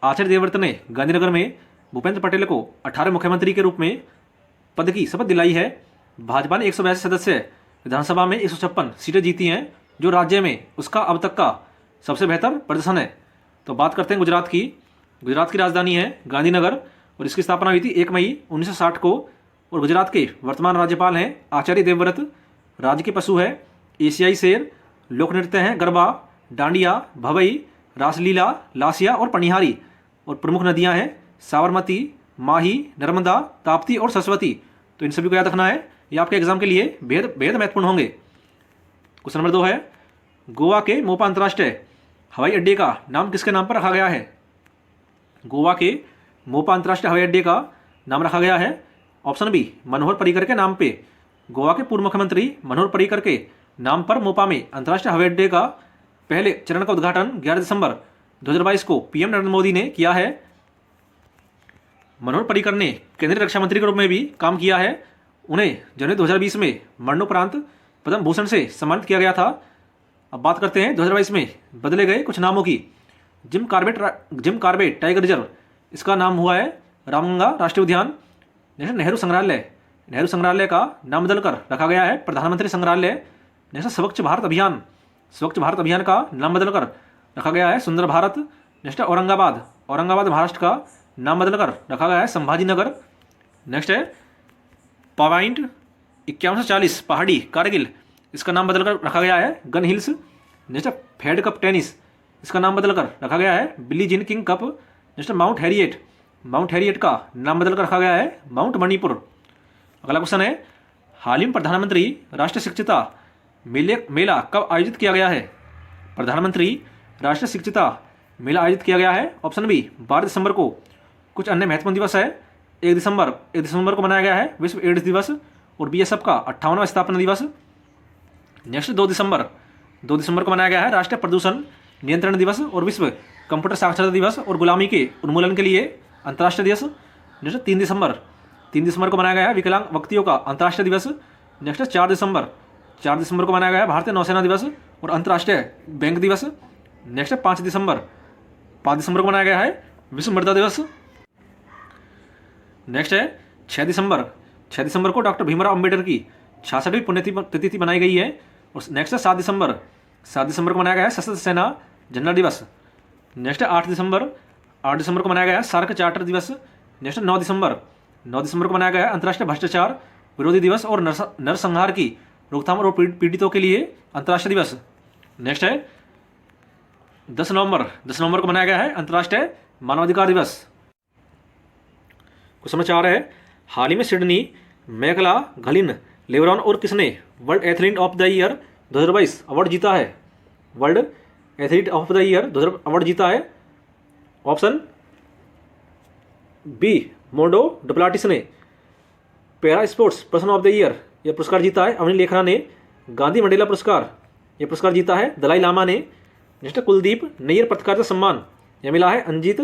[SPEAKER 1] आचार्य देवव्रत ने गांधीनगर में भूपेंद्र पटेल को 18 मुख्यमंत्री के रूप में पद की शपथ दिलाई है। भाजपा ने 182 सदस्य विधानसभा में 156 सीटें जीती हैं जो राज्य में उसका अब तक का सबसे बेहतर प्रदर्शन है। तो बात करते हैं गुजरात की। गुजरात की राजधानी है गांधीनगर और इसकी स्थापना हुई थी 1 मई 1960 को। और गुजरात के वर्तमान राज्यपाल हैं आचार्य देवव्रत। राज्य के पशु है एशियाई शेर। लोक नृत्य हैं गरबा, डांडिया, भवई, रासलीला, लासिया और पनिहारी। और प्रमुख नदियां हैं साबरमती, माही, नर्मदा, ताप्ती और सरस्वती। तो इन सभी को याद रखना है, ये आपके एग्जाम के लिए बेहद महत्वपूर्ण होंगे। क्वेश्चन नंबर 2 है, गोवा के मोपा अंतर्राष्ट्रीय हवाई अड्डे का नाम किसके नाम पर रखा गया है? गोवा के मोपा अंतर्राष्ट्रीय हवाई अड्डे का नाम रखा गया है ऑप्शन बी मनोहर पर्रिकर के नाम पे। गोवा के पूर्व मुख्यमंत्री मनोहर पर्रिकर के नाम पर मोपा में अंतर्राष्ट्रीय हवाई अड्डे का पहले चरण का उद्घाटन 11 दिसंबर 2022 को PM नरेंद्र मोदी ने किया है। मनोहर पर्रिकर ने केंद्रीय रक्षा मंत्री के रूप में भी काम किया है। उन्हें जनवरी 2020 में मरणोपरांत पद्म भूषण से सम्मानित किया गया था। अब बात करते हैं 2022 में बदले गए कुछ नामों की। जिम कार्बेट टाइगर रिजर्व इसका नाम हुआ है रामगंगा राष्ट्रीय उद्यान। नेहरू संग्रहालय का नाम बदलकर रखा गया है प्रधानमंत्री संग्रहालय। नेक्स्ट स्वच्छ भारत अभियान का नाम बदलकर रखा गया है सुंदर भारत। नेक्स्ट औरंगाबाद महाराष्ट्र का नाम बदलकर रखा गया है संभाजी नगर। नेक्स्ट है पॉइंट 5140 पहाड़ी कारगिल इसका नाम बदलकर रखा गया है Gun Hills. Next Fed Cup tennis इसका नाम बदलकर रखा गया है Billie Jean King Cup. Next Mount Harriet का नाम बदलकर रखा गया है माउंट मणिपुर। अगला क्वेश्चन है, हाल ही में प्रधानमंत्री राष्ट्रीय शिक्षिता मेला कब आयोजित किया गया है? प्रधानमंत्री राष्ट्रीय शिक्षिता मेला आयोजित किया गया है ऑप्शन बी 12 दिसंबर को। कुछ अन्य महत्वपूर्ण दिवस है। 1 दिसंबर को मनाया गया है विश्व एड्स दिवस और BSF का 58वां स्थापना दिवस। नेक्स्ट 2 दिसंबर को मनाया गया है राष्ट्रीय प्रदूषण नियंत्रण दिवस और विश्व कंप्यूटर साक्षरता दिवस और गुलामी के उन्मूलन के लिए अंतर्राष्ट्रीय दिवस। नेक्स्ट 3 दिसंबर को मनाया गया है विकलांग व्यक्तियों का अंतर्राष्ट्रीय दिवस। नेक्स्ट 4 दिसंबर को मनाया गया है भारतीय नौसेना दिवस और अंतर्राष्ट्रीय बैंक दिवस। नेक्स्ट 5 दिसंबर को मनाया गया है विश्व मृदा दिवस। नेक्स्ट है 6 दिसंबर को डॉक्टर भीमराव अंबेडकर की 66वीं पुण्यतिथि मनाई गई है
[SPEAKER 2] उस नेक्स्ट है 7 दिसंबर को मनाया गया है सशस्त्र सेना झंडा दिवस। नेक्स्ट है 8 दिसंबर को मनाया गया है सार्क चार्टर दिवस। नेक्स्ट है 9 दिसंबर को मनाया गया है अंतर्राष्ट्रीय भ्रष्टाचार विरोधी दिवस और नरसंहार की रोकथाम और पीड़ितों के लिए अंतर्राष्ट्रीय दिवस। नेक्स्ट है 10 नवंबर को मनाया गया है अंतर्राष्ट्रीय मानवाधिकार दिवस। क्वेश्चन नंबर 4 है हाल ही में सिडनी, मैकला, घलिन, लेब्रॉन और किसने world athlete of the year 2022 award जीता है? World athlete of the year 2022 award जीता है। ऑप्शन बी मोंडो डुप्लाटिस ने para sports person of the year यह पुरस्कार जीता है। अवनी लेखना ने गांधी मंडेला पुरस्कार यह पुरस्कार जीता है। दलाई लामा ने नेक्स्ट कुलदीप नैयर पत्रकारिता सम्मान यह मिला है अंजित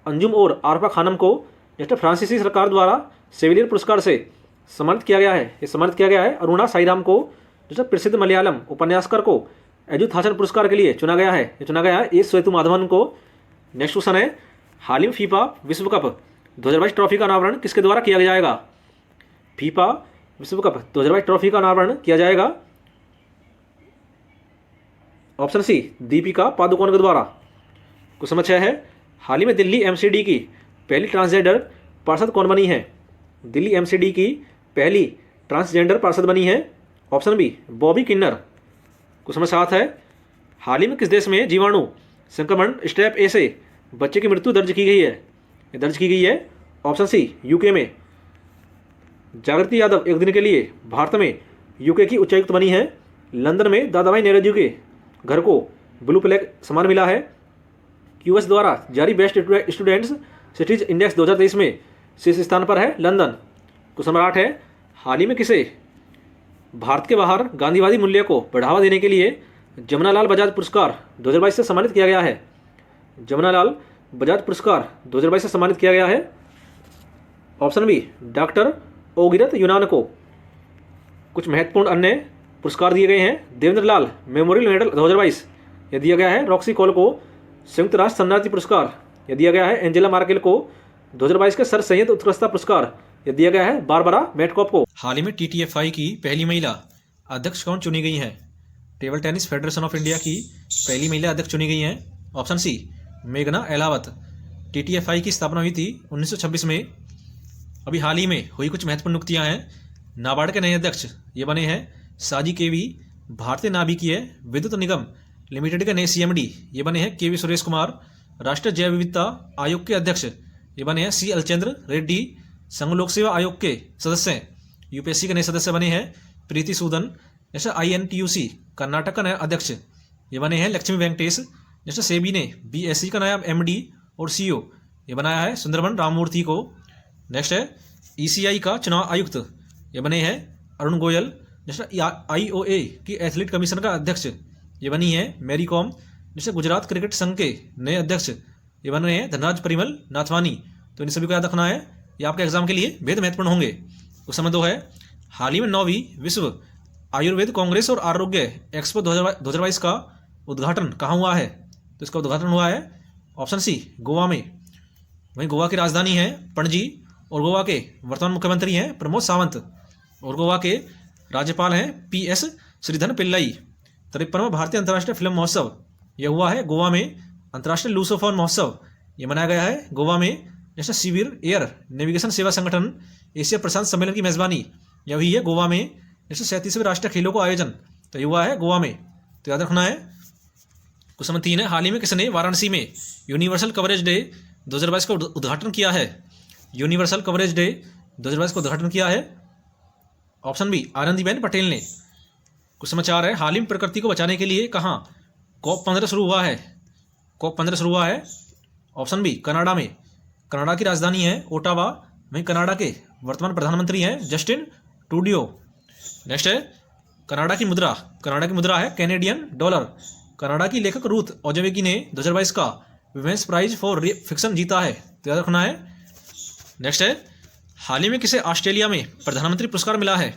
[SPEAKER 2] अंजुम और आरफा खानम को नेक्स्ट फ्रांसीसी सरकार द्वारा सेविलियर पुरस्कार से सम्मानित किया गया है। ये सम्मानित किया गया है। अरुणा साईराम को नेक्स्ट प्रसिद्ध मलयालम उपन्यासकार को एजुथासन पुरस्कार के लिए चुना गया है। ये चुना गया है ए सेतु माधवन को। नेक्स्ट क्वेश्चन है हाल ही में फीफा विश्व कप 2022 ट्रॉफी का अनावरण किसके द्वारा किया जाएगा? फीफा विश्व कप 2022 ट्रॉफी का अनावरण किया जाएगा। ऑप्शन सी दीपिका पादुकोण के द्वारा। क्वेश्चन नंबर 6 है हाल ही में दिल्ली एमसीडी की पहली ट्रांसजेंडर पार्षद कौन बनी है? दिल्ली एमसीडी की पहली ट्रांसजेंडर पार्षद बनी है। ऑप्शन बी बॉबी किन्नर। क्वेश्चन नंबर 7 है हाल ही में किस देश में जीवाणु संक्रमण स्टेप ए से बच्चे की मृत्यु दर्ज की गई है? ऑप्शन सी यूके में। जागृति यादव एक दिन के लिए भारत में यूके की उच्चायुक्त बनी है। लंदन में दादाभाई नौरोजी के घर को ब्लू प्लेग सम्मान मिला है। यूएस द्वारा जारी बेस्ट स्टूडेंट्स सिटीज इंडेक्स 2023 में शीर्ष स्थान पर है लंदन। क्वेश्चन नंबर 8 है हाल ही में किसे भारत के बाहर गांधीवादी मूल्य को बढ़ावा देने के लिए जमुनालाल बजाज पुरस्कार 2022 से सम्मानित किया गया है? जमुनालाल बजाज पुरस्कार 2022 से सम्मानित किया गया है। ऑप्शन बी डॉक्टर ओगिरत यूनान को। कुछ महत्वपूर्ण अन्य पुरस्कार दिए गए हैं। देवेंद्र लाल मेमोरियल मेडल 2022 यह दिया गया है रॉक्सी कॉल को। संयुक्त राष्ट्र शरणार्थी पुरस्कार यह दिया गया है एंजेला मार्केल को। 2022 के सर सैयद उत्कृष्टता पुरस्कार यह दिया गया है बारबरा मेटकॉप को। हाल ही में टीटीएफआई की पहली महिला अध्यक्ष कौन चुनी गई है? Table tennis federation of India की पहली महिला अध्यक्ष चुनी गई हैं। ऑप्शन सी मेघना अहलावत। टीटीएफआई की स्थापना हुई थी 1926 में। अभी हाल ही में हुई कुछ महत्वपूर्ण नियुक्तियां हैं। नाबार्ड के नए अध्यक्ष ये बने हैं साजी केवी। भारतीय नाभिकीय विद्युत निगम लिमिटेड के नए सीएमडी ये बने हैं केवी सुरेश कुमार। राष्ट्रीय जैव विविधता आयोग के अध्यक्ष ये बने हैं सी अलचंद्र रेड्डी। संघ लोक सेवा आयोग के सदस्य यूपीएससी के नए सदस्य बने हैं प्रीति सूदन। जैसे INTUC कर्नाटक का नया अध्यक्ष ये बने हैं लक्ष्मी वेंकटेश। जैसे सेबी ने BSE का नया MD और CEO ये बनाया है सुंदरबन राममूर्ति को। नेक्स्ट है ECI का चुनाव आयुक्त ये बने हैं अरुण गोयल। जैसे IOA की एथलीट कमीशन का अध्यक्ष ये बनी है मैरी कॉम। जैसे गुजरात क्रिकेट संघ के नए अध्यक्ष ये बन रहे हैं धनराज परिमल नाथवानी। तो इन सभी को याद रखना है, ये आपके एग्जाम के लिए बेहद महत्वपूर्ण होंगे। क्वेश्चन नंबर 2 है हाल ही में 9वीं विश्व आयुर्वेद कांग्रेस और आरोग्य एक्सपो 2022 का उद्घाटन कहाँ हुआ है? तो इसका उद्घाटन हुआ है ऑप्शन सी गोवा में। वहीं गोवा की राजधानी है पणजी और गोवा के वर्तमान मुख्यमंत्री हैं प्रमोद सावंत और गोवा के राज्यपाल हैं PS श्रीधर पिल्लाई। 53वां भारतीय अंतर्राष्ट्रीय फिल्म महोत्सव यह हुआ है गोवा में। अंतर्राष्ट्रीय लूसोफोन महोत्सव ये मनाया गया है गोवा में। जैसे सिविल एयर नेविगेशन सेवा संगठन एशिया प्रशांत सम्मेलन की मेजबानी यह हुई है गोवा में। जैसे 37वें राष्ट्रीय खेलों का आयोजन तो ये हुआ है गोवा में। तो याद रखना है। क्वेश्चन नंबर 3 है हाल ही में किसने वाराणसी में यूनिवर्सल कवरेज डे 2022 का उद्घाटन किया है? यूनिवर्सल कवरेज डे 2022 का उद्घाटन किया है। ऑप्शन बी आनंदीबेन पटेल ने। क्वेश्चन नंबर 4 है हाल ही में प्रकृति को बचाने के लिए कहाँ COP15 शुरू हुआ है? COP15 शुरू हुआ है ऑप्शन बी कनाडा में। कनाडा की राजधानी है ओटावा। वहीं कनाडा के वर्तमान प्रधानमंत्री हैं जस्टिन ट्रूडियो। नेक्स्ट है कनाडा की मुद्रा है कैनेडियन डॉलर। कनाडा की लेखक रूथ ओजेवेगी ने 2022 का विमेंस प्राइज फॉर फिक्शन जीता है। तो याद रखना है। नेक्स्ट है हाल ही में किसे ऑस्ट्रेलिया में प्रधानमंत्री पुरस्कार मिला है?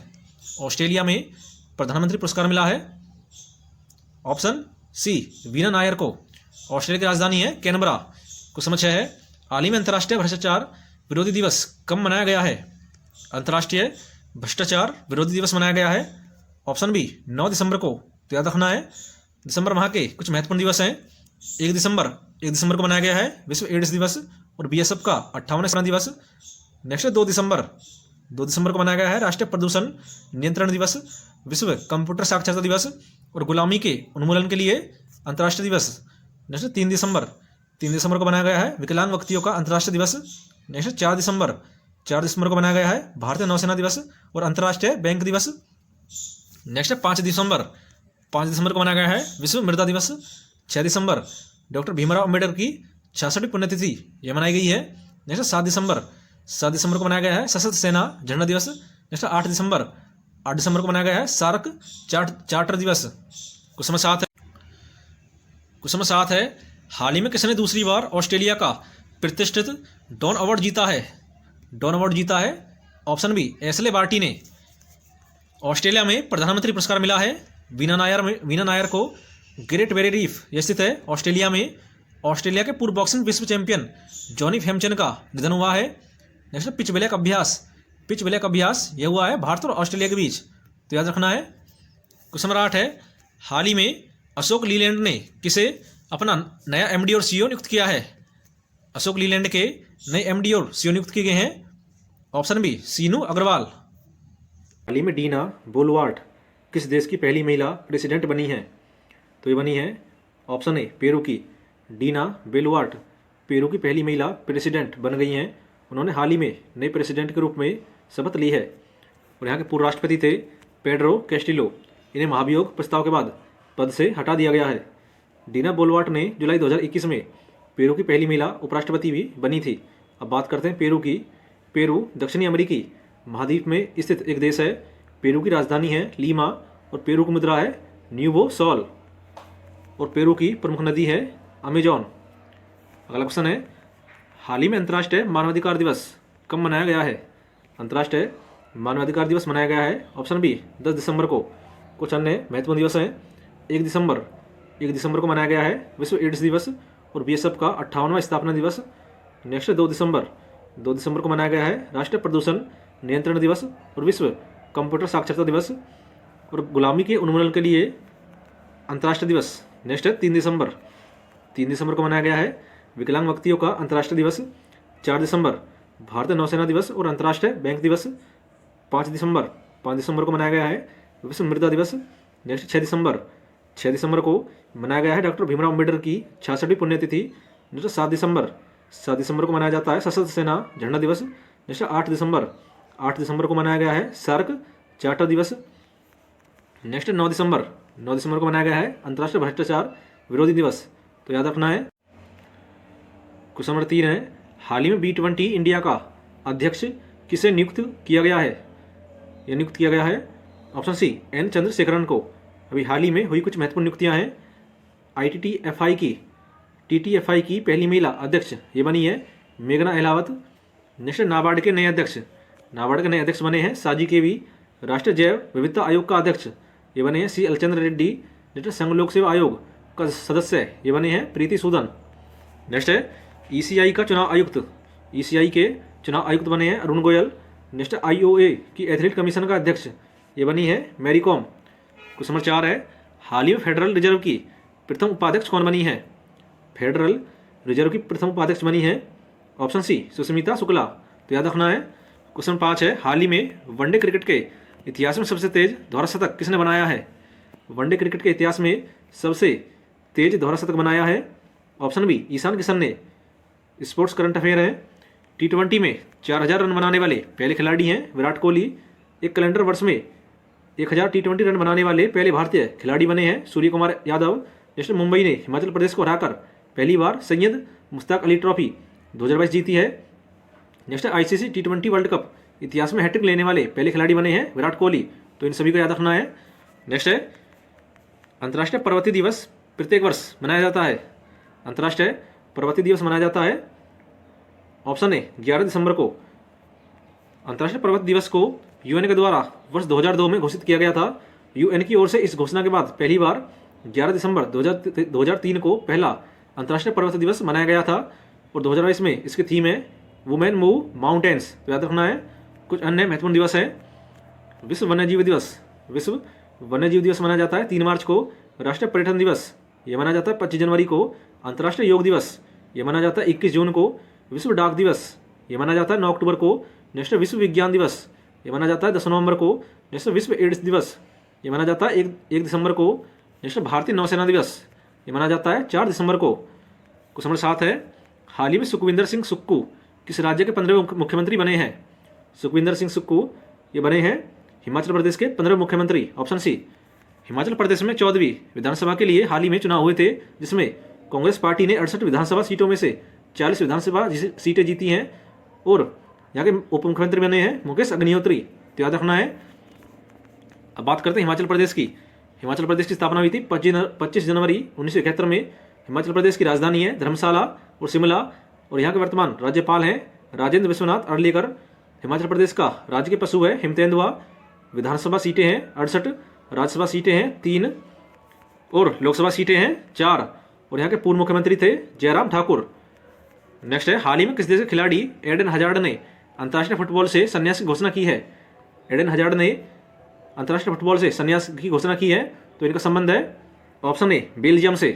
[SPEAKER 2] ऑस्ट्रेलिया में प्रधानमंत्री पुरस्कार मिला है ऑप्शन सी वीना नायर को। ऑस्ट्रेलिया की राजधानी है कैनबरा। क्वेश्चन नंबर 6 है हाल ही में अंतर्राष्ट्रीय भ्रष्टाचार विरोधी दिवस कब मनाया गया है? अंतर्राष्ट्रीय भ्रष्टाचार विरोधी दिवस मनाया गया है ऑप्शन बी 9 दिसंबर को। तो याद रखना है दिसंबर माह के कुछ महत्वपूर्ण दिवस हैं। 1 दिसंबर को मनाया गया है विश्व एड्स दिवस और बीएसएफ का 58वां दिवस। नेक्स्ट 2 दिसंबर को मनाया गया है राष्ट्रीय प्रदूषण नियंत्रण दिवस, विश्व कंप्यूटर साक्षरता दिवस और गुलामी के उन्मूलन के लिए अंतर्राष्ट्रीय दिवस। नेक्स्ट 3 दिसंबर को मनाया गया है विकलांग व्यक्तियों का अंतर्राष्ट्रीय दिवस। नेक्स्ट 4 दिसंबर को मनाया गया है भारतीय नौसेना दिवस और अंतर्राष्ट्रीय बैंक दिवस। नेक्स्ट 5 दिसंबर को मनाया गया है विश्व मृदा दिवस। 6 दिसंबर डॉक्टर भीमराव अम्बेडकर की 66वीं पुण्यतिथि यह मनाई गई है। नेक्स्ट 7 दिसंबर को मनाया गया है सशस्त्र सेना झंडा दिवस। नेक्स्ट 8 दिसंबर को मनाया गया है सार्क चार्टर दिवस। क्वेश्चन 7 है हाल ही में किसने दूसरी बार ऑस्ट्रेलिया का प्रतिष्ठित डॉन अवार्ड जीता है? ऑप्शन बी एशले बार्टी ने। ऑस्ट्रेलिया में प्रधानमंत्री पुरस्कार मिला है वीना नायर को। ग्रेट बैरियर रीफ यह स्थित है ऑस्ट्रेलिया में। ऑस्ट्रेलिया के पूर्व बॉक्सिंग विश्व चैंपियन जॉनी हेमचंद का निधन हुआ है। नेक्स्ट पिच ब्लैक अभ्यास यह हुआ है भारत और ऑस्ट्रेलिया के बीच, तो याद रखना है। क्वेश्चन नंबर 8 है हाल ही में अशोक लीलैंड ने किसे अपना नया एमडी और सीईओ नियुक्त किया है? अशोक लीलैंड के नए एमडी और सीईओ नियुक्त किए गए हैं। ऑप्शन बी सीनू अग्रवाल।
[SPEAKER 1] हाल ही में डीना बोलवार्ट किस देश की पहली महिला प्रेसिडेंट बनी है? तो ये बनी है ऑप्शन ए पेरू की। डीना बोलवार्ट पेरू की पहली महिला प्रेसिडेंट बन गई हैं। उन्होंने हाल ही में नए प्रेसिडेंट के रूप में शपथ ली है और यहाँ के पूर्व राष्ट्रपति थे पेड्रो कैस्टिलो। इन्हें महाभियोग प्रस्ताव के बाद पद से हटा दिया गया है। डीना बोलवार्ट ने जुलाई 2021 में पेरू की पहली महिला उपराष्ट्रपति भी बनी थी। अब बात करते हैं पेरू की। पेरू दक्षिणी अमेरिकी महाद्वीप में स्थित एक देश है। पेरू की राजधानी है लीमा और पेरू की मुद्रा है न्यूवो सॉल और पेरू की प्रमुख नदी है अमेजॉन। अगला क्वेश्चन है हाल ही में अंतर्राष्ट्रीय मानवाधिकार दिवस कब मनाया गया है? अंतर्राष्ट्रीय मानवाधिकार दिवस मनाया गया है ऑप्शन बी 10 दिसंबर को। कुछ अन्य महत्वपूर्ण दिवस हैं। 1 दिसंबर को मनाया गया है विश्व एड्स दिवस और बीएसएफ का 58वां स्थापना दिवस। नेक्स्ट 2 दिसंबर को मनाया गया है राष्ट्रीय प्रदूषण नियंत्रण दिवस और विश्व कंप्यूटर साक्षरता दिवस और गुलामी के उन्मूलन के लिए अंतर्राष्ट्रीय दिवस। नेक्स्ट है 3 दिसंबर को मनाया गया है विकलांग व्यक्तियों का अंतर्राष्ट्रीय दिवस। 4 दिसंबर भारतीय नौसेना दिवस और अंतर्राष्ट्रीय बैंक दिवस। 5 दिसंबर को मनाया गया है विश्व मृदा दिवस। नेक्स्ट 6 दिसंबर को मनाया गया है डॉक्टर भीमराव अम्बेडकर की 66वीं पुण्यतिथि। नेक्स्ट 7 दिसंबर को मनाया जाता है सशस्त्र सेना झंडा दिवस। नेक्स्ट 8 दिसंबर को मनाया गया है सार्क चार्टर दिवस। नेक्स्ट 9 दिसंबर को मनाया गया है अंतर्राष्ट्रीय भ्रष्टाचार विरोधी दिवस, तो याद रखना है। क्वेश्चन नंबर 3 है हाल ही में B20 इंडिया का अध्यक्ष किसे नियुक्त किया गया है? यह नियुक्त किया गया है ऑप्शन सी एन चंद्रशेखरन को। अभी हाल ही में हुई कुछ महत्वपूर्ण नियुक्तियां हैं। TTFI की पहली महिला अध्यक्ष ये बनी है मेघना अहलावत। नेक्स्ट नाबार्ड के नए अध्यक्ष बने हैं साजी केवी। राष्ट्रीय जैव विविधता आयोग का अध्यक्ष ये बने हैं सी अलचंद्र रेड्डी। नेक्स्ट संघ लोक सेवा आयोग का सदस्य ये बने हैं प्रीति सूदन। नेक्स्ट है ECI का चुनाव आयुक्त, ECI के चुनाव आयुक्त बने हैं अरुण गोयल। नेक्स्ट IOA की एथलीट कमीशन का अध्यक्ष ये बनी है मैरी कॉम। क्वेश्चन नंबर 4 है हाल ही में फेडरल रिजर्व की प्रथम उपाध्यक्ष कौन बनी है? फेडरल रिजर्व की प्रथम उपाध्यक्ष बनी है ऑप्शन सी सुष्मिता शुक्ला, तो याद रखना है। क्वेश्चन 5 है हाल ही में वनडे क्रिकेट के इतिहास में सबसे तेज दोहरा शतक किसने बनाया है? वनडे क्रिकेट के इतिहास में सबसे तेज दोहरा शतक बनाया है ऑप्शन बी ईशान किशन ने। स्पोर्ट्स करंट अफेयर है T20 में 4000 रन बनाने वाले पहले खिलाड़ी हैं विराट कोहली। एक कैलेंडर वर्ष में 1000 T20 रन बनाने वाले पहले भारतीय खिलाड़ी बने हैं सूर्य कुमार यादव। नेक्स्ट मुंबई ने हिमाचल प्रदेश को हराकर पहली बार सैयद मुश्ताक अली ट्रॉफी 2022 जीती है। Next ICC T20 world cup इतिहास में हैट्रिक लेने वाले पहले खिलाड़ी बने हैं विराट कोहली, तो इन सभी को याद रखना है। नेक्स्ट है अंतर्राष्ट्रीय पर्वतीय दिवस प्रत्येक वर्ष मनाया जाता है। अंतर्राष्ट्रीय पर्वतीय दिवस मनाया जाता है ऑप्शन ए 11 दिसंबर को। अंतर्राष्ट्रीय पर्वत दिवस को UN के द्वारा वर्ष 2002 में घोषित किया गया था। UN की ओर से इस घोषणा के बाद पहली बार 11 दिसंबर 2003 को पहला अंतर्राष्ट्रीय पर्वत दिवस मनाया गया था और 2022 में इसकी थीम है वुमेन मूव माउंटेन्स, तो याद रखना है। कुछ अन्य महत्वपूर्ण दिवस है विश्व वन्यजीव दिवस, विश्व वन्य जीव दिवस मनाया जाता है 3 मार्च को। राष्ट्रीय पर्यटन दिवस ये मनाया जाता है 25 जनवरी को। अंतर्राष्ट्रीय योग दिवस ये मनाया जाता है 21 जून को। विश्व डाक दिवस ये मनाया जाता है 9 अक्टूबर को। नेशनल विश्व विज्ञान दिवस ये मनाया जाता है 10 नवंबर को। नेशनल विश्व एड्स दिवस ये मनाया जाता है 1 दिसंबर को। नेशनल भारतीय नौसेना दिवस ये मनाया जाता है 4 दिसंबर को। क्वेश्चन नंबर 7 है, हाल ही में सुखविंदर सिंह सुक्खू किस राज्य के 15वें मुख्यमंत्री बने हैं? सुखविंदर सिंह सुक्खू ये बने हैं हिमाचल प्रदेश के 15वें मुख्यमंत्री। Option C. हिमाचल प्रदेश में 14वीं विधानसभा के लिए हाल ही में चुनाव हुए थे, जिसमें कांग्रेस पार्टी ने 68 विधानसभा सीटों में से 40 विधानसभा सीटें जीती हैं और यहाँ के उप मुख्यमंत्री बने हैं मुकेश अग्निहोत्री। तो याद रखना है। अब बात करते हैं हिमाचल प्रदेश की। हिमाचल प्रदेश की स्थापना हुई थी 25 जनवरी 1971 में। हिमाचल प्रदेश की राजधानी है धर्मशाला और शिमला, और यहाँ के वर्तमान राज्यपाल हैं राजेंद्र विश्वनाथ अर्लेकर। हिमाचल प्रदेश का राज्य के पशु है हिमतेंदुआ। विधानसभा सीटें हैं 68, राज्यसभा सीटें हैं 3 और लोकसभा सीटें हैं 4। और यहाँ के पूर्व मुख्यमंत्री थे जयराम ठाकुर। नेक्स्ट है, हाल ही में किस देश के खिलाड़ी एडन हजार्ड ने अंतर्राष्ट्रीय फुटबॉल से संन्यास की घोषणा की है? एडन हजार्ड ने अंतर्राष्ट्रीय फुटबॉल से संन्यास की घोषणा की है। तो इनका संबंध है ऑप्शन ए बेल्जियम से।